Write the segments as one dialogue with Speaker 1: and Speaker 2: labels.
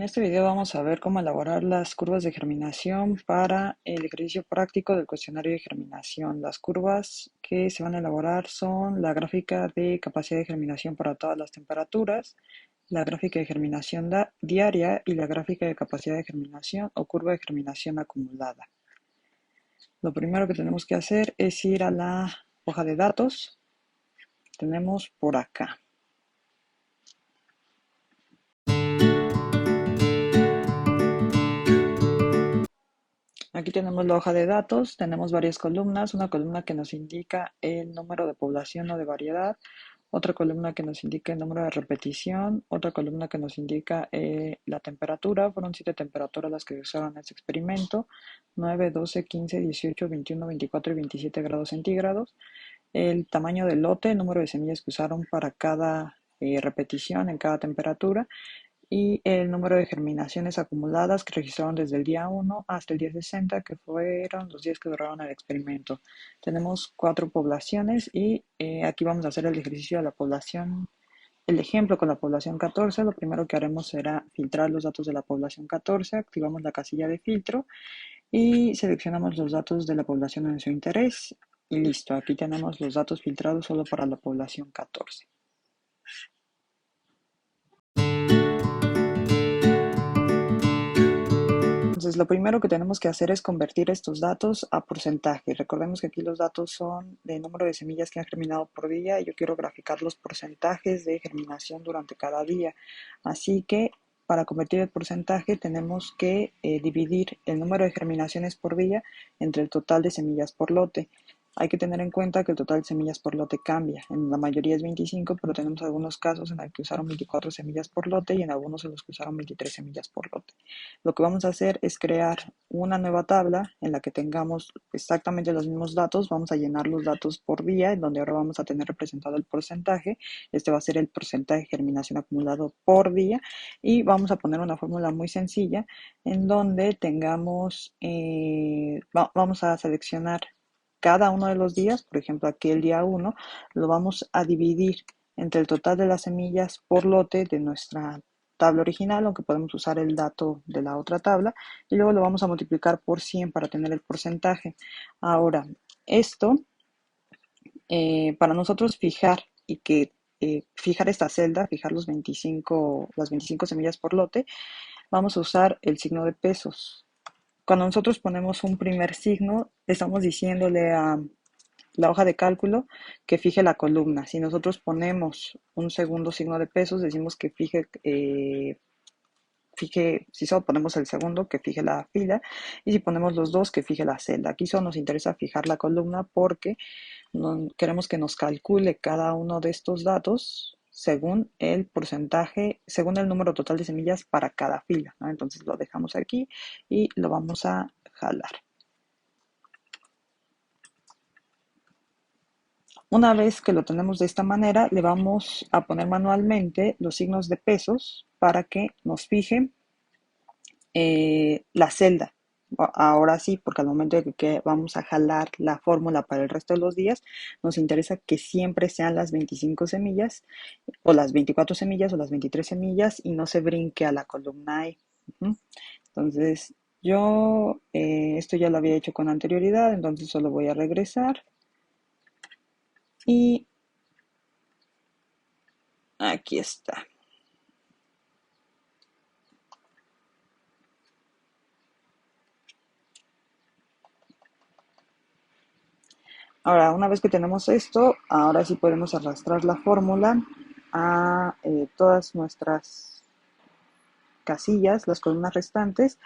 Speaker 1: este video vamos a ver cómo elaborar las curvas de germinación para el ejercicio práctico del cuestionario de germinación. Las curvas que se van a elaborar son la gráfica de capacidad de germinación para todas las temperaturas, la gráfica de germinación diaria y la gráfica de capacidad de germinación o curva de germinación acumulada. Lo primero que tenemos que hacer es ir a la hoja de datos. Tenemos por acá. Aquí tenemos la hoja de datos, tenemos varias columnas, una columna que nos indica el número de población o de variedad, otra columna que nos indica el número de repetición, otra columna que nos indica la temperatura. Fueron 7 temperaturas las que se usaron en este experimento: 9, 12, 15, 18, 21, 24 y 27 grados centígrados. El tamaño del lote, el número de semillas que usaron para cada repetición en cada temperatura, y el número de germinaciones acumuladas que registraron desde el día 1 hasta el día 60, que fueron los días que duraron el experimento. Tenemos 4 poblaciones y aquí vamos a hacer el ejercicio de la población, el ejemplo con la población 14. Lo primero que haremos será filtrar los datos de la población 14, activamos la casilla de filtro y seleccionamos los datos de la población de nuestro interés y listo, aquí tenemos los datos filtrados solo para la población 14. Entonces, lo primero que tenemos que hacer es convertir estos datos a porcentaje. Recordemos que aquí los datos son de número de semillas que han germinado por día y yo quiero graficar los porcentajes de germinación durante cada día. Así que para convertir el porcentaje tenemos que dividir el número de germinaciones por día entre el total de semillas por lote. Hay que tener en cuenta que el total de semillas por lote cambia. En la mayoría es 25, pero tenemos algunos casos en los que usaron 24 semillas por lote y en algunos en los que usaron 23 semillas por lote. Lo que vamos a hacer es crear una nueva tabla en la que tengamos exactamente los mismos datos. Vamos a llenar los datos por día, en donde ahora vamos a tener representado el porcentaje. Este va a ser el porcentaje de germinación acumulado por día. Y vamos a poner una fórmula muy sencilla en donde tengamos, vamos a seleccionar cada uno de los días. Por ejemplo, aquí el día 1 lo vamos a dividir entre el total de las semillas por lote de nuestra tabla original, aunque podemos usar el dato de la otra tabla, y luego lo vamos a multiplicar por 100 para tener el porcentaje. Ahora, esto, para nosotros fijar y que fijar esta celda, fijar las 25 semillas por lote, vamos a usar el signo de pesos. Cuando nosotros ponemos un primer signo, estamos diciéndole a la hoja de cálculo que fije la columna. Si nosotros ponemos un segundo signo de pesos, decimos que si solo ponemos el segundo, que fije la fila, y si ponemos los dos, que fije la celda. Aquí solo nos interesa fijar la columna porque no, queremos que nos calcule cada uno de estos datos según el porcentaje, según el número total de semillas para cada fila, ¿no? Entonces lo dejamos aquí y lo vamos a jalar. Una vez que lo tenemos de esta manera, le vamos a poner manualmente los signos de pesos para que nos fije la celda. Ahora sí, porque al momento de que vamos a jalar la fórmula para el resto de los días, nos interesa que siempre sean las 25 semillas, o las 24 semillas, o las 23 semillas, y no se brinque a la columna E. Entonces, yo esto ya lo había hecho con anterioridad, entonces solo voy a regresar. Y aquí está. Ahora, una vez que tenemos esto, ahora sí podemos arrastrar la fórmula a todas nuestras casillas, las columnas restantes,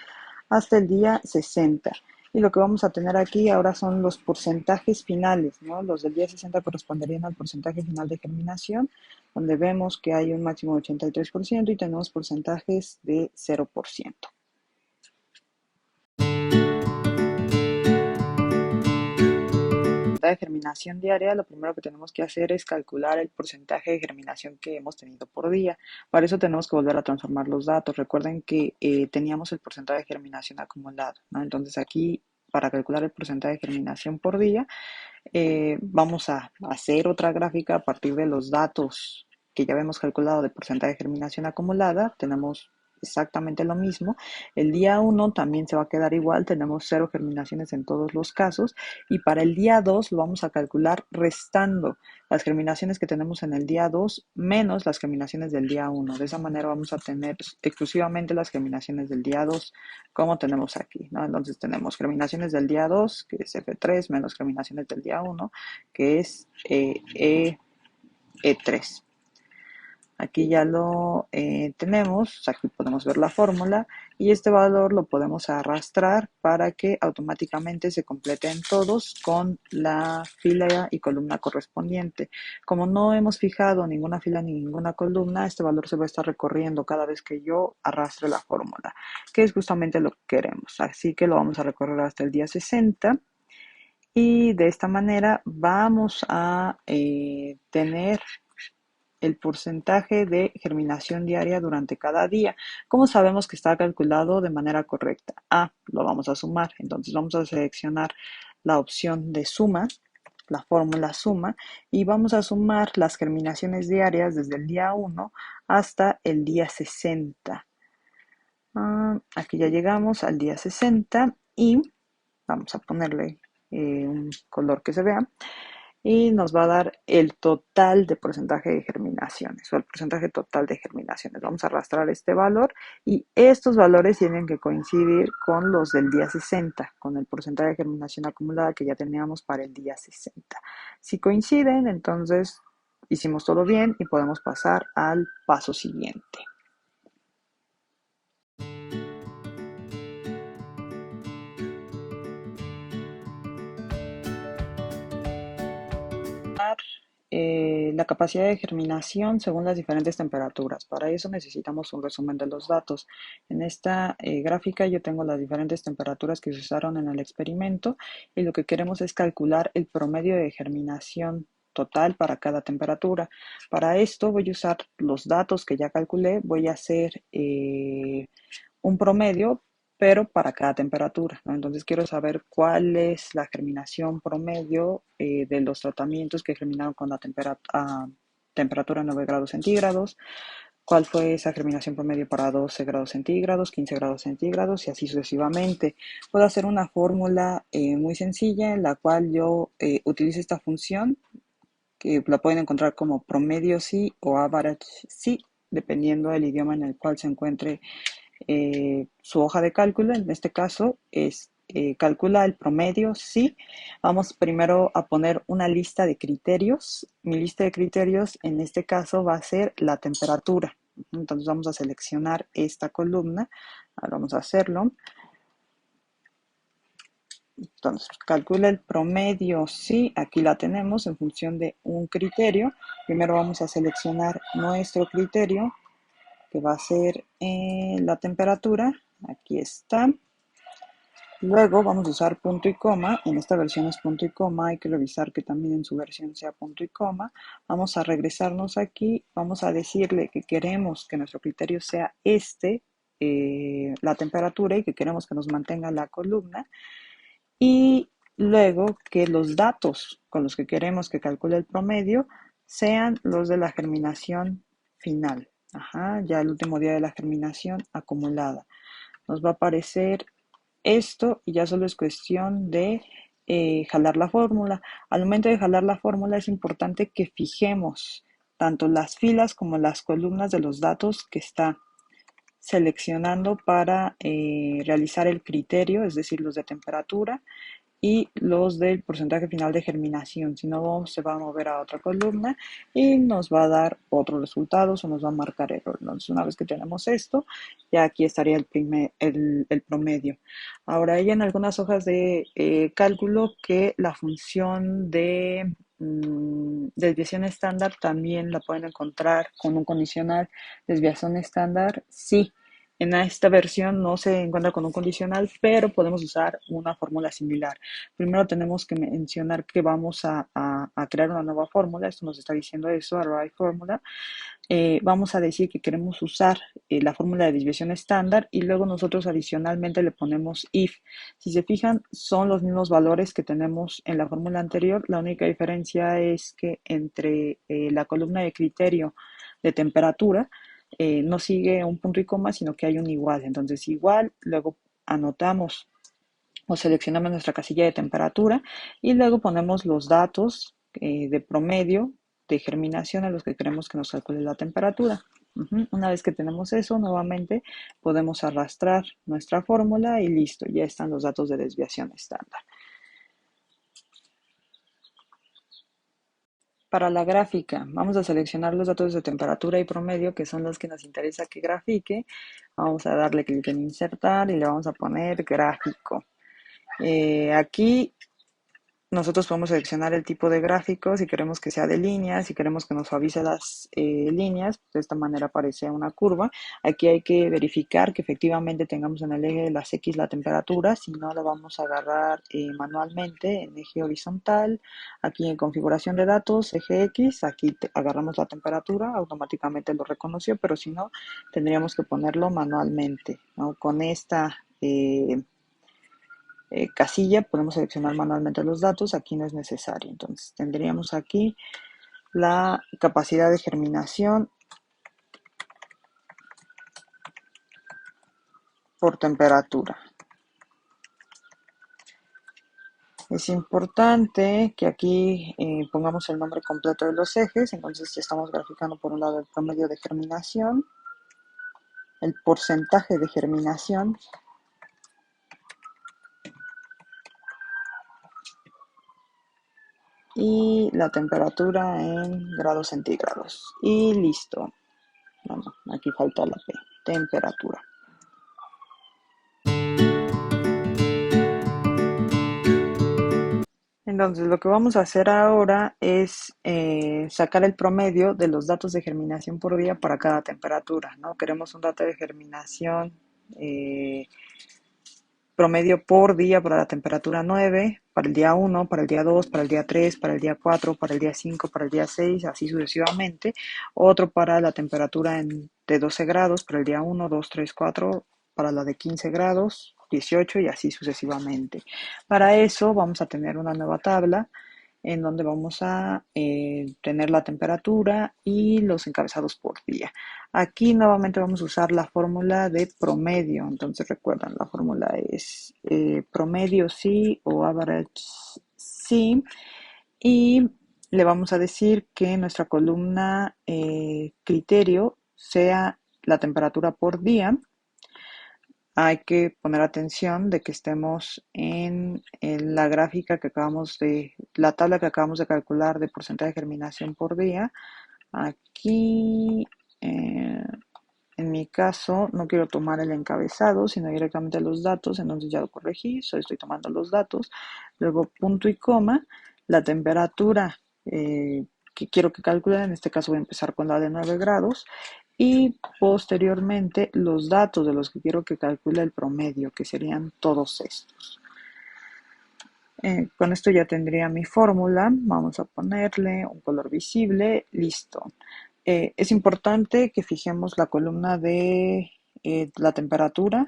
Speaker 1: hasta el día 60. Y lo que vamos a tener aquí ahora son los porcentajes finales, ¿no? Los del día 60 corresponderían al porcentaje final de germinación, donde vemos que hay un máximo de 83% y tenemos porcentajes de 0%. De germinación diaria, lo primero que tenemos que hacer es calcular el porcentaje de germinación que hemos tenido por día. Para eso tenemos que volver a transformar los datos. Recuerden que teníamos el porcentaje de germinación acumulado, ¿no? Entonces aquí, para calcular el porcentaje de germinación por día, vamos a hacer otra gráfica a partir de los datos que ya habíamos calculado de porcentaje de germinación acumulada. Tenemos exactamente lo mismo. El día 1 también se va a quedar igual, tenemos 0 germinaciones en todos los casos. Y para el día 2 lo vamos a calcular restando las germinaciones que tenemos en el día 2 menos las germinaciones del día 1. De esa manera vamos a tener exclusivamente las germinaciones del día 2, como tenemos aquí, ¿no? Entonces tenemos germinaciones del día 2, que es F3, menos germinaciones del día 1, que es E3. Aquí ya lo tenemos, aquí podemos ver la fórmula y este valor lo podemos arrastrar para que automáticamente se completen todos con la fila y columna correspondiente. Como no hemos fijado ninguna fila ni ninguna columna, este valor se va a estar recorriendo cada vez que yo arrastre la fórmula, que es justamente lo que queremos. Así que lo vamos a recorrer hasta el día 60. Y de esta manera vamos a tener el porcentaje de germinación diaria durante cada día. ¿Cómo sabemos que está calculado de manera correcta? Lo vamos a sumar. Entonces vamos a seleccionar la opción de suma, la fórmula suma, y vamos a sumar las germinaciones diarias desde el día 1 hasta el día 60. Aquí ya llegamos al día 60 y vamos a ponerle un color que se vea y nos va a dar el total de porcentaje de germinaciones o el porcentaje total de germinaciones. Vamos a arrastrar este valor y estos valores tienen que coincidir con los del día 60, con el porcentaje de germinación acumulada que ya teníamos para el día 60. Si coinciden, entonces hicimos todo bien y podemos pasar al paso siguiente. La capacidad de germinación según las diferentes temperaturas. Para eso necesitamos un resumen de los datos. En esta gráfica yo tengo las diferentes temperaturas que se usaron en el experimento y lo que queremos es calcular el promedio de germinación total para cada temperatura. Para esto voy a usar los datos que ya calculé, voy a hacer un promedio, pero para cada temperatura, ¿no? Entonces quiero saber cuál es la germinación promedio de los tratamientos que germinaron con la temperatura 9 grados centígrados, cuál fue esa germinación promedio para 12 grados centígrados, 15 grados centígrados y así sucesivamente. Puedo hacer una fórmula muy sencilla en la cual yo utilice esta función, que la pueden encontrar como promedio sí o average sí, dependiendo del idioma en el cual se encuentre su hoja de cálculo. En este caso es calcula el promedio, sí. Vamos primero a poner una lista de criterios. Mi lista de criterios en este caso va a ser la temperatura. Entonces vamos a seleccionar esta columna. Ahora vamos a hacerlo. Entonces calcula el promedio, sí, aquí la tenemos en función de un criterio. Primero vamos a seleccionar nuestro criterio, que va a ser la temperatura. Aquí está. Luego vamos a usar punto y coma. En esta versión es punto y coma. Hay que revisar que también en su versión sea punto y coma. Vamos a regresarnos aquí. Vamos a decirle que queremos que nuestro criterio sea la temperatura, y que queremos que nos mantenga la columna. Y luego que los datos con los que queremos que calcule el promedio sean los de la germinación final. Ya el último día de la germinación acumulada. Nos va a aparecer esto y ya solo es cuestión de jalar la fórmula. Al momento de jalar la fórmula es importante que fijemos tanto las filas como las columnas de los datos que está seleccionando para realizar el criterio, es decir, los de temperatura y los del porcentaje final de germinación. Si no, se va a mover a otra columna y nos va a dar otros resultados o nos va a marcar error. Entonces, una vez que tenemos esto, ya aquí estaría el promedio. Ahora, hay en algunas hojas de cálculo que la función de desviación estándar también la pueden encontrar con un condicional. Desviación estándar, sí. En esta versión no se encuentra con un condicional, pero podemos usar una fórmula similar. Primero tenemos que mencionar que vamos a crear una nueva fórmula. Esto nos está diciendo eso, array fórmula. Vamos a decir que queremos usar la fórmula de desviación estándar y luego nosotros adicionalmente le ponemos if. Si se fijan, son los mismos valores que tenemos en la fórmula anterior. La única diferencia es que entre la columna de criterio de temperatura no sigue un punto y coma, sino que hay un igual. Entonces igual, luego anotamos o seleccionamos nuestra casilla de temperatura y luego ponemos los datos de promedio de germinación a los que queremos que nos calcule la temperatura. Una vez que tenemos eso, nuevamente podemos arrastrar nuestra fórmula y listo, ya están los datos de desviación estándar. Para la gráfica, vamos a seleccionar los datos de temperatura y promedio, que son los que nos interesa que grafique. Vamos a darle clic en insertar y le vamos a poner gráfico. Aquí nosotros podemos seleccionar el tipo de gráfico, si queremos que sea de líneas, si queremos que nos suavice las líneas, de esta manera aparece una curva. Aquí hay que verificar que efectivamente tengamos en el eje de las X la temperatura, si no la vamos a agarrar manualmente en eje horizontal. Aquí en configuración de datos, eje X, aquí agarramos la temperatura, automáticamente lo reconoció, pero si no, tendríamos que ponerlo manualmente, ¿no? Con esta casilla podemos seleccionar manualmente los datos, aquí no es necesario. Entonces tendríamos aquí la capacidad de germinación por temperatura. Es importante que aquí pongamos el nombre completo de los ejes, entonces estamos graficando por un lado el promedio de germinación, el porcentaje de germinación y la temperatura en grados centígrados. Y listo. Bueno, aquí falta la P, temperatura. Entonces, lo que vamos a hacer ahora es sacar el promedio de los datos de germinación por día para cada temperatura, ¿no? Queremos un dato de germinación eh, promedio por día para la temperatura 9, para el día 1, para el día 2, para el día 3, para el día 4, para el día 5, para el día 6, así sucesivamente. Otro para la temperatura de 12 grados, para el día 1, 2, 3, 4, para la de 15 grados, 18 y así sucesivamente. Para eso vamos a tener una nueva tabla en donde vamos a tener la temperatura y los encabezados por día. Aquí nuevamente vamos a usar la fórmula de promedio. Entonces recuerdan, la fórmula es promedio sí o average sí. Y le vamos a decir que nuestra columna criterio sea la temperatura por día. Hay que poner atención de que estemos en la gráfica que la tabla que acabamos de calcular de porcentaje de germinación por día. Aquí, en mi caso, no quiero tomar el encabezado, sino directamente los datos, entonces ya lo corregí, solo estoy tomando los datos. Luego punto y coma, la temperatura que quiero que calculen, en este caso voy a empezar con la de 9 grados, y posteriormente los datos de los que quiero que calcule el promedio, que serían todos estos. Con esto ya tendría mi fórmula. Vamos a ponerle un color visible. Listo. Es importante que fijemos la columna de la temperatura,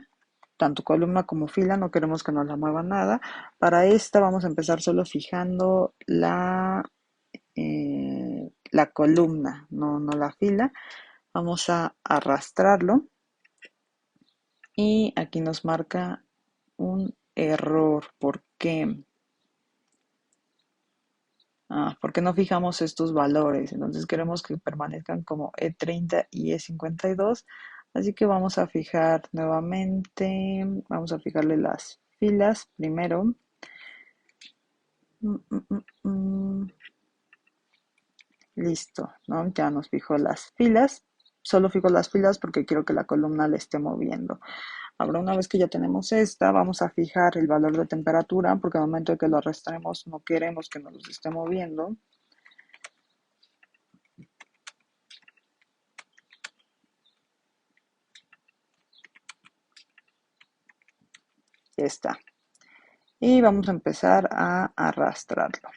Speaker 1: tanto columna como fila, no queremos que nos la mueva nada. Para esta vamos a empezar solo fijando la columna, no la fila. Vamos a arrastrarlo y aquí nos marca un error. ¿Por qué? ¿Por qué no fijamos estos valores? Entonces queremos que permanezcan como E30 y E52. Así que vamos a fijar nuevamente, vamos a fijarle las filas primero. Mm, mm, mm, mm. Listo, ¿no? Ya nos fijó las filas. Solo fijo las filas porque quiero que la columna le esté moviendo. Ahora, una vez que ya tenemos esta, vamos a fijar el valor de temperatura porque al momento de que lo arrastremos no queremos que nos esté moviendo. Ya está. Y vamos a empezar a arrastrarlo.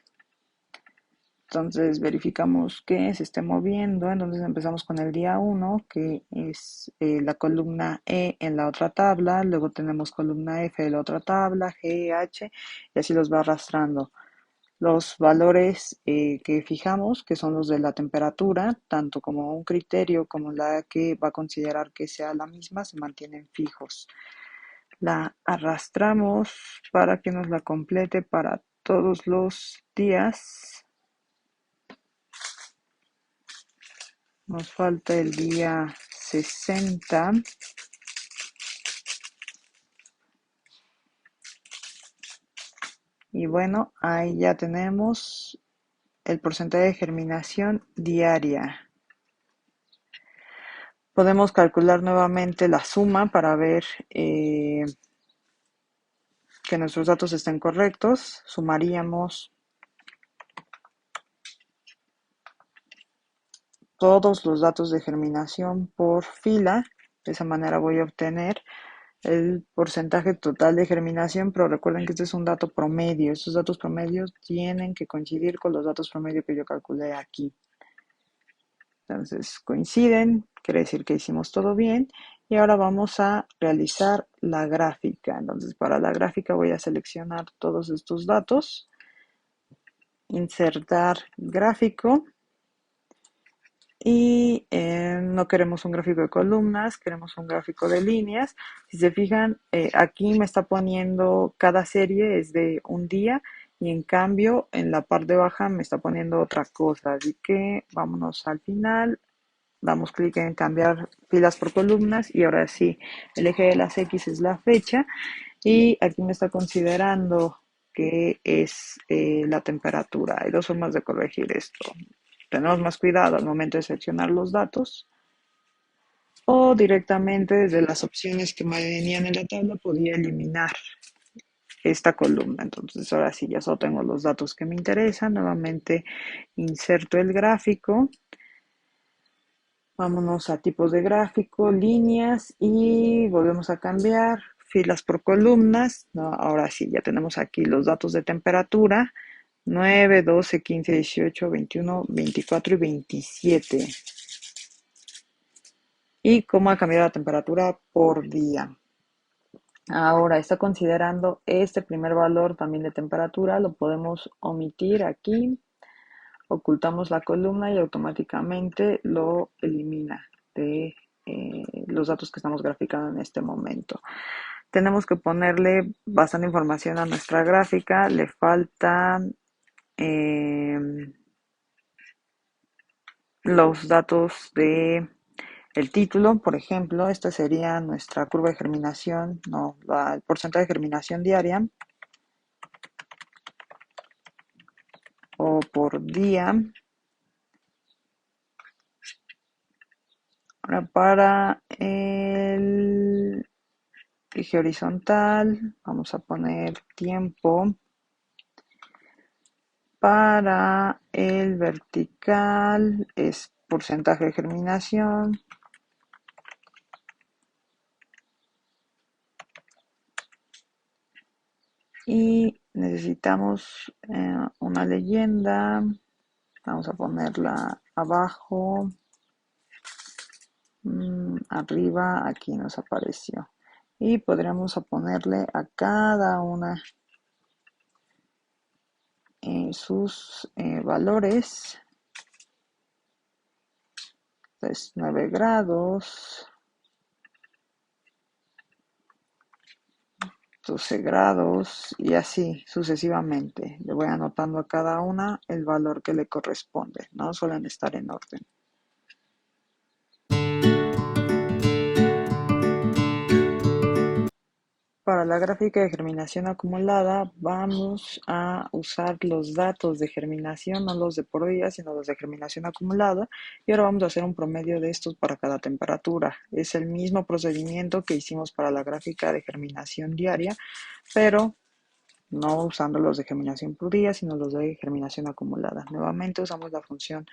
Speaker 1: Entonces verificamos que se esté moviendo, entonces empezamos con el día 1, que es la columna E en la otra tabla, luego tenemos columna F de la otra tabla, G, H, y así los va arrastrando. Los valores que fijamos, que son los de la temperatura, tanto como un criterio como la que va a considerar que sea la misma, se mantienen fijos. La arrastramos para que nos la complete para todos los días. Nos falta el día 60. Y bueno, ahí ya tenemos el porcentaje de germinación diaria. Podemos calcular nuevamente la suma para ver que nuestros datos estén correctos. Sumaríamos todos los datos de germinación por fila. De esa manera voy a obtener el porcentaje total de germinación, pero recuerden que este es un dato promedio. Estos datos promedios tienen que coincidir con los datos promedio que yo calculé aquí. Entonces coinciden, quiere decir que hicimos todo bien. Y ahora vamos a realizar la gráfica. Entonces para la gráfica voy a seleccionar todos estos datos, insertar gráfico. Y no queremos un gráfico de columnas, queremos un gráfico de líneas. Si se fijan, aquí me está poniendo cada serie es de un día y en cambio en la parte baja me está poniendo otra cosa. Así que vámonos al final, damos clic en cambiar filas por columnas y ahora sí, el eje de las X es la fecha y aquí me está considerando que es la temperatura. Hay dos formas de corregir esto. Tenemos más cuidado al momento de seleccionar los datos o directamente desde las opciones que me venían en la tabla podía eliminar esta columna. Entonces ahora sí ya solo tengo los datos que me interesan. Nuevamente inserto el gráfico. Vámonos a tipos de gráfico, líneas y volvemos a cambiar filas por columnas. No, ahora sí, ya tenemos aquí los datos de temperatura. 9, 12, 15, 18, 21, 24 y 27. Y cómo ha cambiado la temperatura por día. Ahora está considerando este primer valor también de temperatura, lo podemos omitir aquí, ocultamos la columna y automáticamente lo elimina de los datos que estamos graficando en este momento. Tenemos que ponerle bastante información a nuestra gráfica, le faltan los datos de el título, por ejemplo. Esta sería nuestra curva de germinación, no, el porcentaje de germinación diaria o por día. Ahora para el eje horizontal vamos a poner tiempo. Para el vertical es porcentaje de germinación. Y necesitamos una leyenda. Vamos a ponerla abajo. Arriba, aquí nos apareció. Y podríamos ponerle a cada una sus valores. Pues 9 grados, 12 grados y así sucesivamente. Le voy anotando a cada una el valor que le corresponde. No suelen estar en orden. Para la gráfica de germinación acumulada vamos a usar los datos de germinación, no los de por día, sino los de germinación acumulada. Y ahora vamos a hacer un promedio de estos para cada temperatura. Es el mismo procedimiento que hicimos para la gráfica de germinación diaria, pero no usando los de germinación por día, sino los de germinación acumulada. Nuevamente usamos la función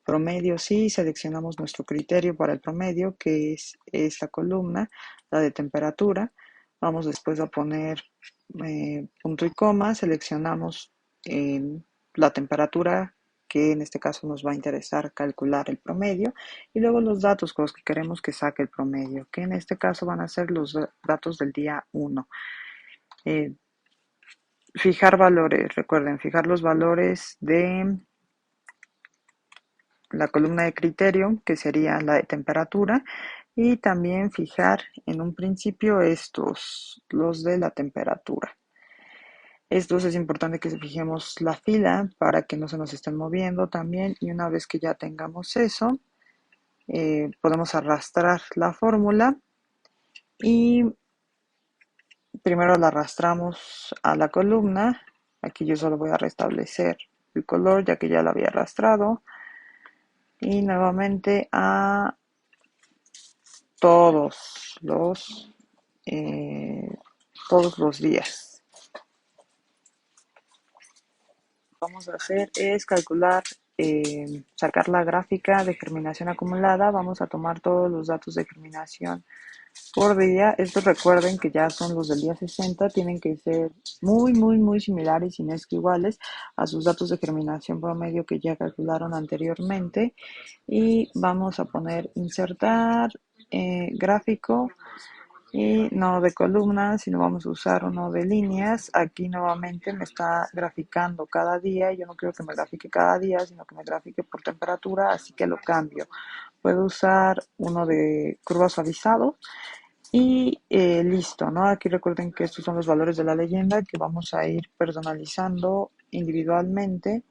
Speaker 1: promedio si seleccionamos nuestro criterio para el promedio, que es esta columna, la de temperatura. Vamos después a poner punto y coma, seleccionamos la temperatura que en este caso nos va a interesar calcular el promedio y luego los datos con los que queremos que saque el promedio, que en este caso van a ser los datos del día 1. Fijar valores, recuerden, fijar los valores de la columna de criterio, que sería la de temperatura, y también fijar en un principio estos, los de la temperatura. Estos es importante que fijemos la fila para que no se nos estén moviendo también, y una vez que ya tengamos eso, podemos arrastrar la fórmula y primero la arrastramos a la columna. Aquí yo solo voy a restablecer el color ya que ya la había arrastrado, y nuevamente a todos los eh, todos los días. Lo que vamos a hacer es calcular, sacar la gráfica de germinación acumulada. Vamos a tomar todos los datos de germinación por día. Estos recuerden que ya son los del día 60, tienen que ser muy similares, si no es que iguales, a sus datos de germinación promedio que ya calcularon anteriormente. Y vamos a poner insertar gráfico, y no de columnas, sino vamos a usar uno de líneas. Aquí nuevamente me está graficando cada día y yo no quiero que me grafique cada día, sino que me grafique por temperatura, así que lo cambio. Puedo usar uno de curva suavizado y listo, ¿no? Aquí recuerden que estos son los valores de la leyenda que vamos a ir personalizando individualmente.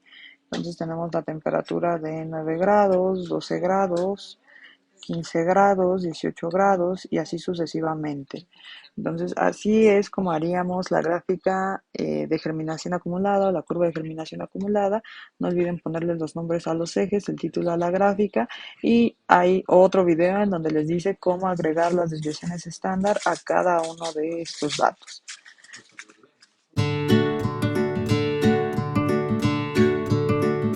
Speaker 1: Entonces tenemos la temperatura de 9 grados, 12 grados, 15 grados, 18 grados y así sucesivamente. Entonces, así es como haríamos la gráfica de germinación acumulada, la curva de germinación acumulada. No olviden ponerles los nombres a los ejes, el título a la gráfica, y hay otro video en donde les dice cómo agregar las desviaciones estándar a cada uno de estos datos.